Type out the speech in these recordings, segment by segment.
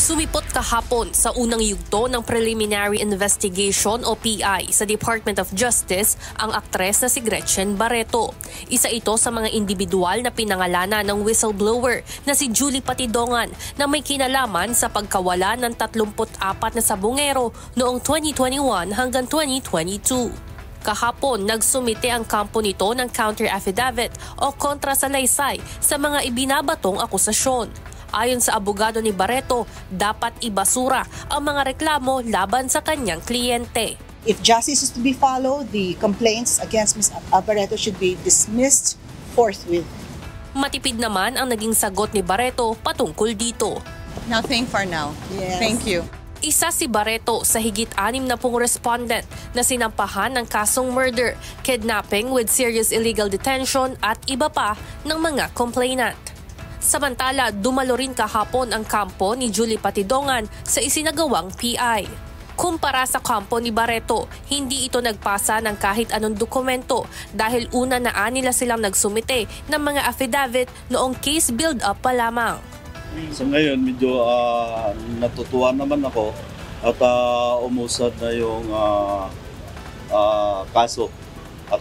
Sumipot kahapon sa unang yugto ng Preliminary Investigation o PI sa Department of Justice ang aktres na si Gretchen Barreto. Isa ito sa mga individual na pinangalanan ng whistleblower na si Julie Patidongan na may kinalaman sa pagkawala ng 34 na sabungero noong 2021 hanggang 2022. Kahapon, nagsumite ang kampo nito ng counter affidavit o kontrasalaysay sa mga ibinabatong akusasyon. Ayon sa abogado ni Barreto, dapat ibasura ang mga reklamo laban sa kanyang kliyente. If justice is to be followed, the complaints against Ms. Barreto should be dismissed forthwith. Matipid naman ang naging sagot ni Barreto patungkol dito. Nothing for now. Yes. Thank you. Isa si Barreto sa higit 60 respondent na sinampahan ng kasong murder, kidnapping with serious illegal detention at iba pa ng mga complainant. Samantala, dumalo rin kahapon ang kampo ni Julie Patidongan sa isinagawang PI. Kumpara sa kampo ni Barreto, hindi ito nagpasa ng kahit anong dokumento dahil una na nila silang nagsumite ng mga affidavit noong case build-up pa lamang. So ngayon, medyo natutuwa naman ako at umusad na yung kaso at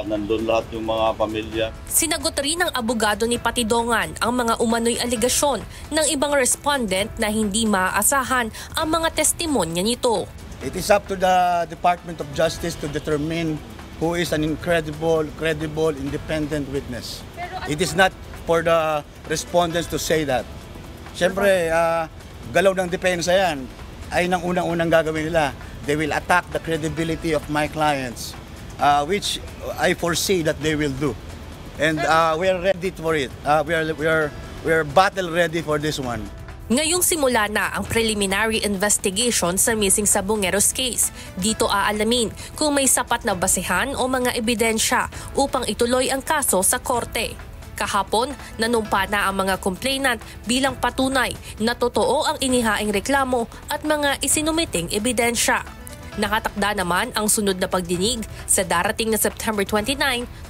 nandun lahat yung mga pamilya. Sinagot rin ng abogado ni Patidongan ang mga umano'y aligasyon ng ibang respondent na hindi maaasahan ang mga testimonya nito. It is up to the Department of Justice to determine who is an credible, independent witness. It is not for the respondents to say that. Siyempre, galaw ng depensa yan ay nang unang-unang gagawin nila. They will attack the credibility of my clients, which I foresee that they will do. And we are ready for it. We are battle ready for this one. Ngayong simula na ang preliminary investigation sa missing sabungeros case. Dito aalamin kung may sapat na basehan o mga ebidensya upang ituloy ang kaso sa korte. Kahapon, nanumpa na ang mga complainant bilang patunay na totoo ang inihaing reklamo at mga isinumiting ebidensya. Nakatakda naman ang sunod na pagdinig sa darating na September 29,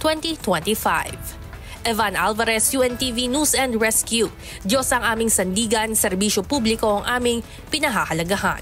2025. Evan Alvarez, UNTV News and Rescue. Diyos ang aming sandigan, serbisyo publiko ang aming pinahahalagahan.